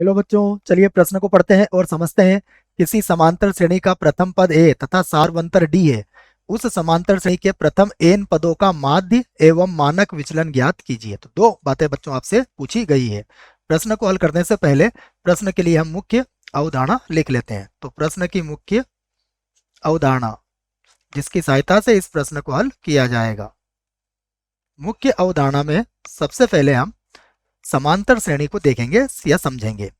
Hello बच्चों, चलिए प्रश्न को पढ़ते हैं और समझते हैं। किसी समांतर श्रेणी का प्रथम पद ए तथा सारवंतर डी है। उस समांतर श्रेणी के प्रथम एन पदों का माध्य एवं मानक विचलन ज्ञात कीजिए। तो दो बातें बच्चों आपसे पूछी गई है। प्रश्न को हल करने से पहले प्रश्न के लिए हम मुख्य अवधारणा लिख लेते हैं। तो प्रश्न की मुख्य अवधारणा जिसकी सहायता से इस प्रश्न को हल किया जाएगा। मुख्य अवधारणा में सबसे पहले हम समांतर श्रेणी को देखेंगे या समझेंगे।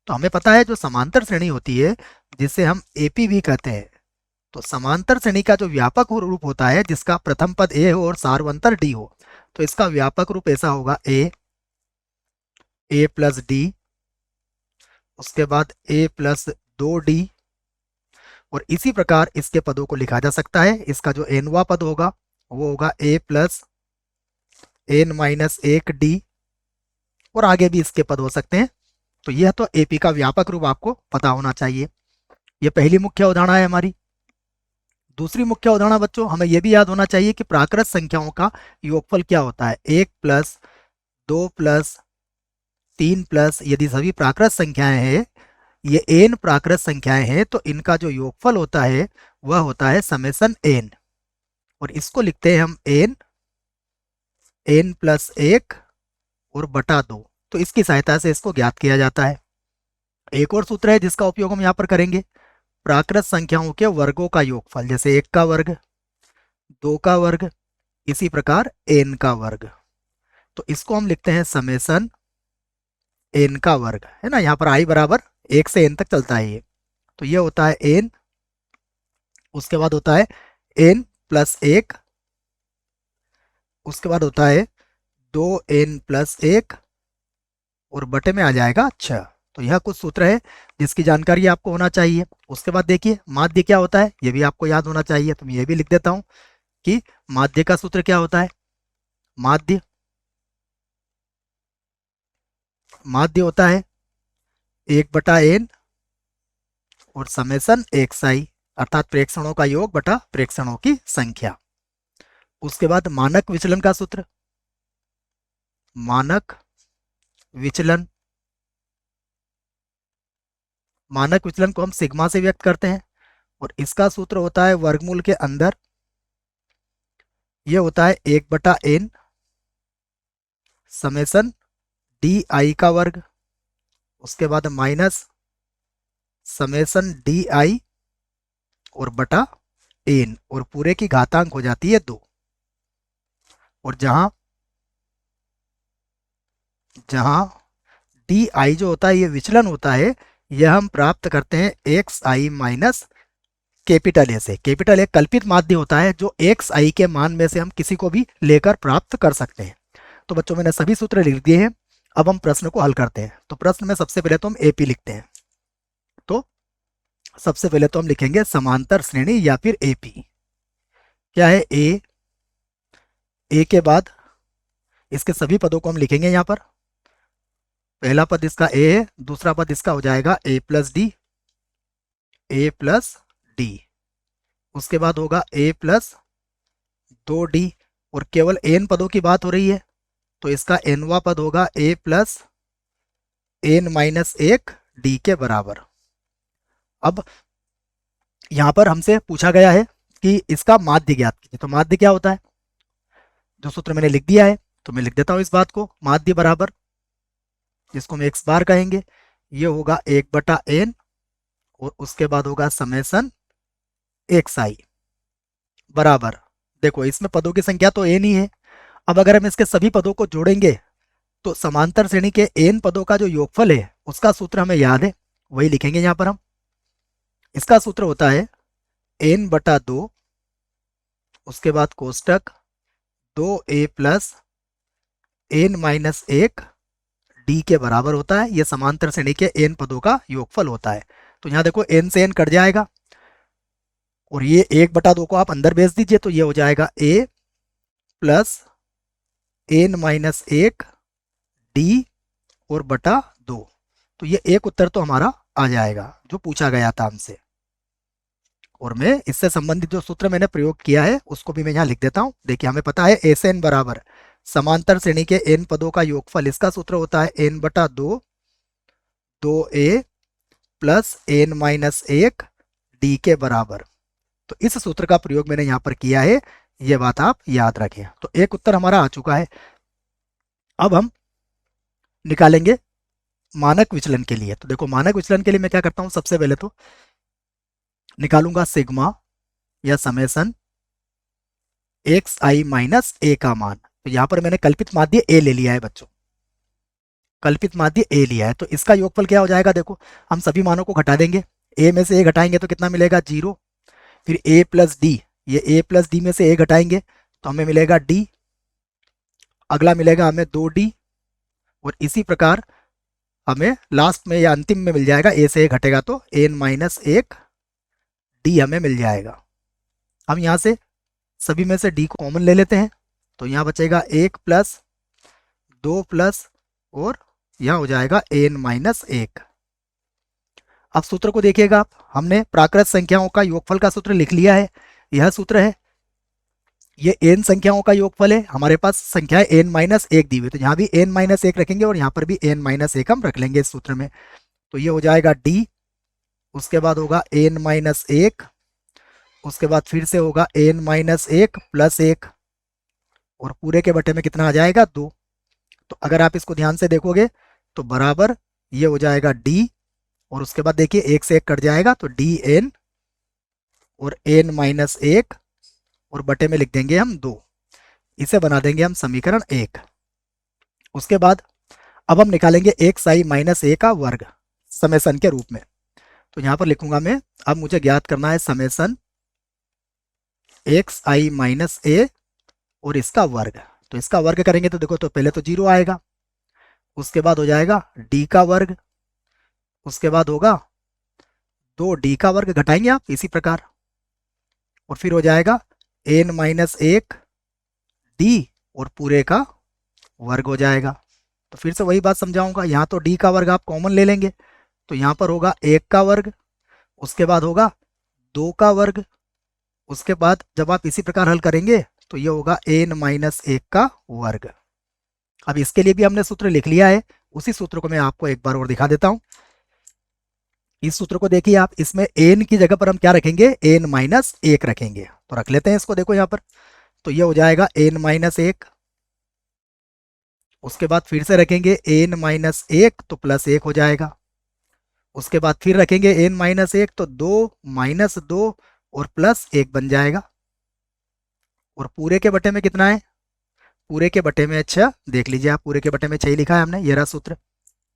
तो हमें पता है जो समांतर श्रेणी होती है जिसे हम एपी भी कहते हैं। तो समांतर श्रेणी का जो व्यापक रूप होता है जिसका प्रथम पद ए हो और सारवंतर डी हो, तो इसका व्यापक रूप ऐसा होगा ए प्लस डी, उसके बाद ए प्लस 2d, और इसी प्रकार इसके पदों को लिखा जा सकता है। इसका जो एनवा पद होगा वो होगा ए प्लस एन माइनस 1d, और आगे भी इसके पद हो सकते हैं। तो यह तो एपी का व्यापक रूप आपको पता होना चाहिए। यह पहली मुख्य अवधारणा है हमारी। दूसरी मुख्य अवधारणा बच्चों हमें यह भी याद होना चाहिए कि प्राकृत संख्याओं का योगफल क्या होता है। 1 प्लस 2 प्लस 3 प्लस, यदि सभी प्राकृत संख्याएं हैं, ये एन प्राकृत संख्याएं हैं, तो इनका जो योगफल होता है वह होता है समेसन एन, और इसको लिखते हैं हम एन प्लस 1 और बटा 2। तो इसकी सहायता से इसको ज्ञात किया जाता है। एक और सूत्र है जिसका उपयोग हम यहाँ पर करेंगे, प्राकृत संख्याओं के वर्गों का योगफल, जैसे 1 का वर्ग, 2 का वर्ग, इसी प्रकार एन का वर्ग। तो इसको हम लिखते हैं समेसन एन का वर्ग, है ना। यहाँ पर आई बराबर 1 से एन तक चलता है ये। तो ये होता है एन, उसके बाद होता है एन प्लस 1, उसके बाद होता है 2n प्लस 1, और बटे में आ जाएगा 6। तो यह कुछ सूत्र है जिसकी जानकारी आपको होना चाहिए। उसके बाद देखिए माध्य क्या होता है, यह भी आपको याद होना चाहिए। तो मैं ये भी लिख देता हूं कि माध्य का सूत्र क्या होता है। माध्य माध्य होता है 1/n और समेसन xi, अर्थात प्रेक्षणों का योग बटा प्रेक्षणों की संख्या। उसके बाद मानक विचलन का सूत्र, मानक विचलन मानक विचलन को हम सिग्मा से व्यक्त करते हैं, और इसका सूत्र होता है वर्गमूल के अंदर, यह होता है 1/n समेसन डी आई का वर्ग, उसके बाद माइनस समेसन डी आई और बटा एन, और पूरे की घातांक हो जाती है 2। और जहां जहां डी आई जो होता है ये विचलन होता है, यह हम प्राप्त करते हैं X I minus capital A से। कैपिटल ए कल्पित माध्य होता है जो एक्स आई के मान में से हम किसी को भी लेकर प्राप्त कर सकते हैं। तो बच्चों मैंने सभी सूत्र लिख दिए हैं। अब हम प्रश्न को हल करते हैं। तो प्रश्न में सबसे पहले तो हम एपी लिखते हैं। तो सबसे पहले तो हम लिखेंगे समांतर श्रेणी या फिर एपी। क्या है ए के बाद इसके सभी पदों को हम लिखेंगे। यहाँ पर पहला पद इसका ए है, दूसरा पद इसका हो जाएगा ए प्लस डी, उसके बाद होगा ए प्लस 2d, और केवल एन पदों की बात हो रही है तो इसका एनवा पद होगा ए प्लस एन माइनस 1d के बराबर। अब यहां पर हमसे पूछा गया है कि इसका माध्य ज्ञात कीजिए। तो माध्य क्या होता है, जो सूत्र मैंने लिख दिया है तो मैं लिख देता हूं इस बात को। माध्य बराबर, जिसको हम एक्स बार कहेंगे, ये होगा 1/n, और उसके बाद होगा समेसन एक्स आई बराबर, देखो इसमें पदों की संख्या तो एन ही है। अब अगर हम इसके सभी पदों को जोड़ेंगे तो समांतर श्रेणी के एन पदों का जो योगफल है उसका सूत्र हमें याद है, वही लिखेंगे यहाँ पर हम। इसका सूत्र होता है n/2, उसके बाद कोष्टक 2a plus N minus 1d के बराबर होता है। यह समांतर श्रेणी के एन पदों का योगफल होता है। तो यहाँ देखो एन से एन कट जाएगा, और ये 1/2 को आप अंदर भेज दीजिए, तो ये हो जाएगा a plus N minus 1d और बटा 2। तो ये एक उत्तर तो हमारा आ जाएगा जो पूछा गया था हमसे। और मैं इससे संबंधित जो सूत्र मैंने प्रयोग किया है उसको भी मैं यहाँ लिख देता हूँ। देखिए हमें पता है एस एन बराबर समांतर श्रेणी के एन पदों का योगफल, इसका सूत्र होता है n/2 2a plus n minus 1 D के बराबर। तो इस सूत्र का प्रयोग मैंने यहाँ पर किया है, ये बात आप याद रखें। तो एक उत्तर हमारा आ चुका है। अब हम निकालेंगे मानक विचलन के लिए। तो देखो मानक विचलन के लिए मैं क्या करता हूँ, सबसे पहले तो निकालूंगा सिग्मा या समेसन एक्स आई माइनस ए का मान। तो यहाँ पर मैंने कल्पित माध्य ए ले लिया है बच्चों, कल्पित माध्य ए लिया है। तो इसका योगफल क्या हो जाएगा, देखो हम सभी मानों को घटा देंगे, ए में से ए घटाएंगे तो कितना मिलेगा 0, फिर ए प्लस डी, ये ए प्लस डी में से ए घटाएंगे तो हमें मिलेगा डी, अगला मिलेगा हमें 2d, और इसी प्रकार हमें लास्ट में या अंतिम में मिल जाएगा ए से ए घटेगा तो n माइनस 1 डी हमें मिल जाएगा। हम यहाँ से सभी में से डी को कॉमन ले लेते हैं, तो यहाँ बचेगा 1 प्लस 2 प्लस और यहाँ हो जाएगा n माइनस 1। अब सूत्र को देखिएगा आप, हमने प्राकृत संख्याओं का योगफल का सूत्र लिख लिया है। यह सूत्र है, ये n संख्याओं का योगफल है, हमारे पास संख्याएं n माइनस 1 दी हुई, तो यहाँ भी n माइनस 1 रखेंगे और यहाँ पर भी n माइनस 1 हम रख लेंगे इस सूत्र में। तो ये हो जाएगा d, उसके बाद होगा n माइनस 1, उसके बाद फिर से होगा n माइनस 1 प्लस 1, और पूरे के बटे में कितना आ जाएगा 2। तो अगर आप इसको ध्यान से देखोगे तो बराबर ये हो जाएगा d, और उसके बाद देखिए 1 से 1 कट जाएगा तो dn और n माइनस 1 और बटे में लिख देंगे हम 2। इसे बना देंगे हम समीकरण 1। उसके बाद अब हम निकालेंगे एक्स आई माइनस ए का वर्ग समेसन के रूप में। तो यहाँ पर लिखूंगा मैं, अब मुझे ज्ञात करना है समेसन एक्स आई माइनस ए और इसका वर्ग। तो इसका वर्ग करेंगे तो देखो, तो पहले तो 0 आएगा, उसके बाद हो जाएगा डी का वर्ग, उसके बाद होगा 2d का वर्ग, घटाएंगे आप इसी प्रकार, और फिर हो जाएगा n माइनस 1 डी और पूरे का वर्ग हो जाएगा। तो फिर से वही बात समझाऊंगा, यहाँ तो d का वर्ग आप कॉमन ले लेंगे, तो यहाँ पर होगा 1 का वर्ग, उसके बाद होगा 2 का वर्ग, उसके बाद जब आप इसी प्रकार हल करेंगे तो ये होगा n माइनस 1 का वर्ग। अब इसके लिए भी हमने सूत्र लिख लिया है, उसी सूत्र को मैं आपको एक बार और दिखा देता हूं। इस सूत्र को देखिए आप, इसमें n की जगह पर हम क्या रखेंगे, n माइनस 1 रखेंगे। तो रख लेते हैं इसको, देखो यहाँ पर, तो ये हो जाएगा n माइनस 1, उसके बाद फिर से रखेंगे n माइनस 1 तो प्लस 1 हो जाएगा, उसके बाद फिर रखेंगे n माइनस 1 तो 2 माइनस 2 और प्लस 1 बन जाएगा, और पूरे के बटे में कितना है, पूरे के बटे में 6, देख लीजिए आप पूरे के बटे में 6 लिखा है हमने, ये रहा सूत्र।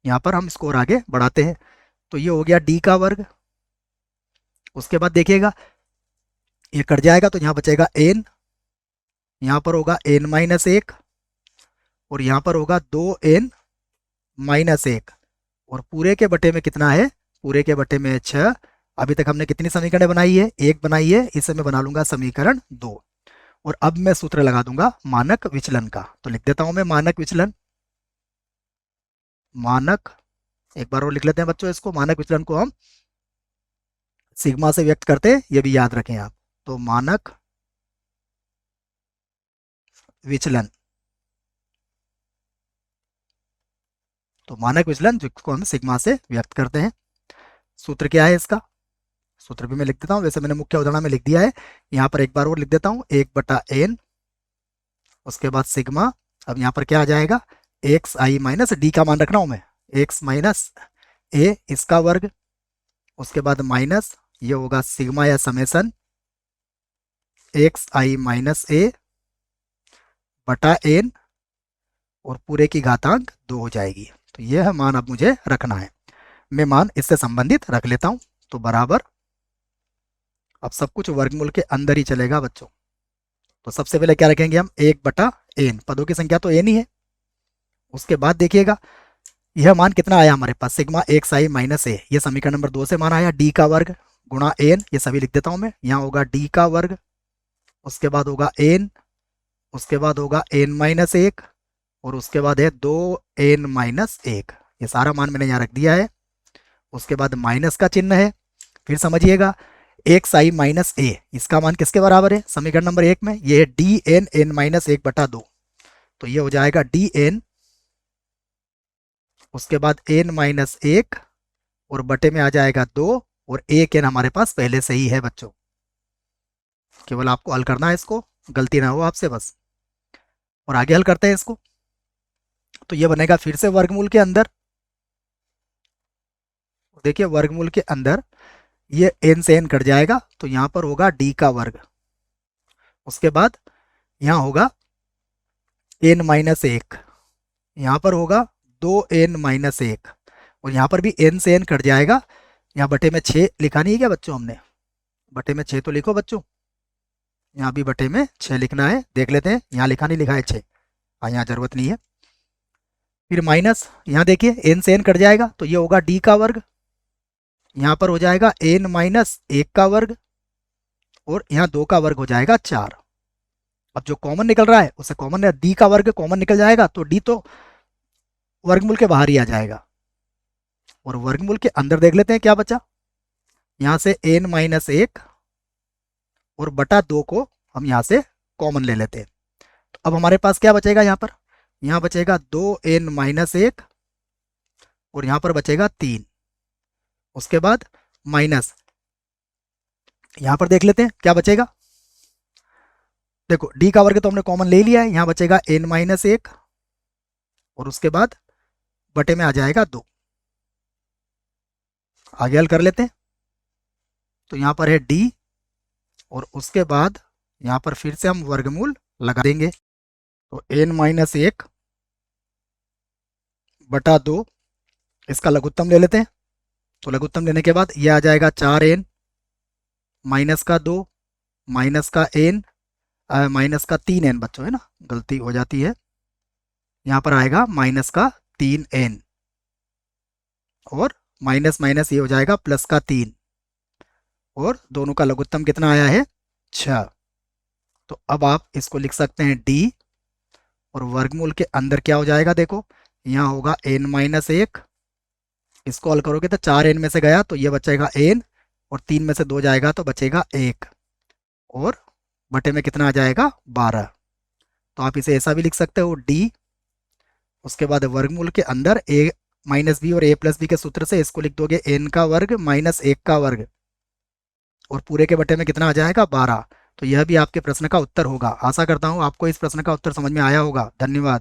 यहाँ पर हम इसको और आगे बढ़ाते हैं, तो ये हो गया d का वर्ग, उसके बाद देखिएगा ये कट जाएगा तो यहाँ बचेगा n, यहाँ पर होगा n माइनस 1 और यहाँ पर होगा 2n माइनस 1, और पूरे के बटे में कितना है, पूरे के बटे में 6। अभी तक हमने कितनी समीकरण बनाई है, 1 बनाई है, इसे मैं बना लूंगा समीकरण 2, और अब मैं सूत्र लगा दूंगा मानक विचलन का। तो लिख देता हूं मैं मानक विचलन, मानक, एक बार और लिख लेते हैं बच्चों इसको, मानक विचलन को हम सिग्मा से व्यक्त करते हैं, ये भी याद रखें आप। तो मानक विचलन, तो मानक विचलन जिसको हम सिग्मा से व्यक्त करते हैं, सूत्र क्या है इसका, सूत्र भी मैं लिख देता हूं, वैसे मैंने मुख्य उदाहरण में लिख दिया है, यहाँ पर एक बार और लिख देता हूं, 1/n, उसके बाद सिग्मा, अब यहाँ पर क्या आ जाएगा, एक्स आई माइनस डी का मान रखना हूं मैं, एक्स माइनस ए इसका वर्ग, उसके बाद माइनस ये होगा सिग्मा या समेसन एक्स आई माइनस ए बटा एन और पूरे की घातांक 2 हो जाएगी। तो यह मान अब मुझे रखना है, मैं मान इससे संबंधित रख लेता हूं, तो बराबर, अब सब कुछ वर्गमूल के अंदर ही चलेगा बच्चों। तो सबसे पहले क्या रखेंगे हम, 1/n, पदों की संख्या तो n ही है। उसके बाद देखिएगा यह मान कितना आया हमारे पास, सिग्मा एक्स आई माइनस ए, यह समीकरण नंबर 2 से मान आया, डी का वर्ग गुणा एन, ये सभी लिख देता हूं मैं, यहाँ होगा डी का वर्ग, उसके बाद होगा एन, उसके बाद होगा एन माइनस 1 और उसके बाद है 2n माइनस 1, ये सारा मान मैंने यहाँ रख दिया है। उसके बाद माइनस का चिन्ह है, फिर समझिएगा एक्स आई माइनस ए, इसका मान किसके बराबर है, समीकरण नंबर 1 में, ये है डी एन एन माइनस 1/2, तो ये हो जाएगा डी एन, उसके बाद n माइनस 1 और बटे में आ जाएगा 2 और एक एन हमारे पास पहले से ही है बच्चों। केवल आपको हल करना है इसको, गलती ना हो आपसे बस। और आगे हल करते हैं इसको। तो ये बनेगा फिर से वर्गमूल के अंदर। देखिए वर्गमूल के अंदर ये एन से एन कट जाएगा तो यहाँ पर होगा डी का वर्ग। उसके बाद यहाँ होगा एन माइनस एक, यहाँ पर होगा 2n-1 और यहाँ पर भी n से n कट जाएगा। यहाँ बटे में 6 लिखा नहीं है क्या बच्चों हमने? बटे में 6 तो लिखो बच्चों, यहाँ भी बटे में 6 लिखना है। देख लेते हैं, यहाँ लिखा नहीं, लिखा है 6। हाँ यहाँ जरूरत नहीं है। फिर माइनस, यहाँ देखिए n से n कट जाएगा तो ये होगा d का वर्ग। यहाँ पर हो जाएगा n-1 का वर्ग और यहाँ 2 का वर्ग हो जाएगा 4। अब जो कॉमन निकल रहा है उसे कॉमन, d का वर्ग कॉमन निकल जाएगा तो d तो वर्गमूल के बाहर ही आ जाएगा। और वर्गमूल के अंदर देख लेते हैं क्या बचा। यहाँ से n-1 और बटा 2 को हम यहाँ से कॉमन ले लेते हैं। तो अब हमारे पास क्या बचेगा यहाँ पर? यहाँ बचेगा 2n-1 और यहाँ पर बचेगा 3। उसके बाद माइनस, यहाँ पर देख लेते हैं क्या बचेगा। देखो d का वर्ग तो हमने कॉमन ले लिया है, यहाँ बचेगा n-1 और उसके बाद बटे में आ जाएगा 2। आगे हल कर लेते हैं। तो यहाँ पर है d और उसके बाद यहाँ पर फिर से हम वर्गमूल लगा देंगे। तो n-1 बटा 2, इसका लघुत्तम ले लेते हैं। तो लघुत्तम लेने के बाद ये आ जाएगा 4n माइनस का 2 माइनस का n माइनस का 3n बच्चों, है ना, गलती हो जाती है। यहाँ पर आएगा माइनस का 3n और माइनस माइनस ये हो जाएगा प्लस का 3 और दोनों का लघुत्तम कितना आया है? 6। तो अब आप इसको लिख सकते हैं d और वर्गमूल के अंदर क्या हो जाएगा, देखो यहाँ होगा n-1। इसको हल करोगे तो 4n में से गया तो ये बचेगा n और 3 में से 2 जाएगा तो बचेगा 1 और बटे में कितना आ जाएगा? 12। तो आप इसे ऐसा भी लिख सकते हो d, उसके बाद वर्गमूल के अंदर a माइनस बी और a प्लस बी के सूत्र से इसको लिख दोगे n का वर्ग माइनस 1 का वर्ग और पूरे के बटे में कितना आ जाएगा? 12। तो यह भी आपके प्रश्न का उत्तर होगा। आशा करता हूँ आपको इस प्रश्न का उत्तर समझ में आया होगा। धन्यवाद।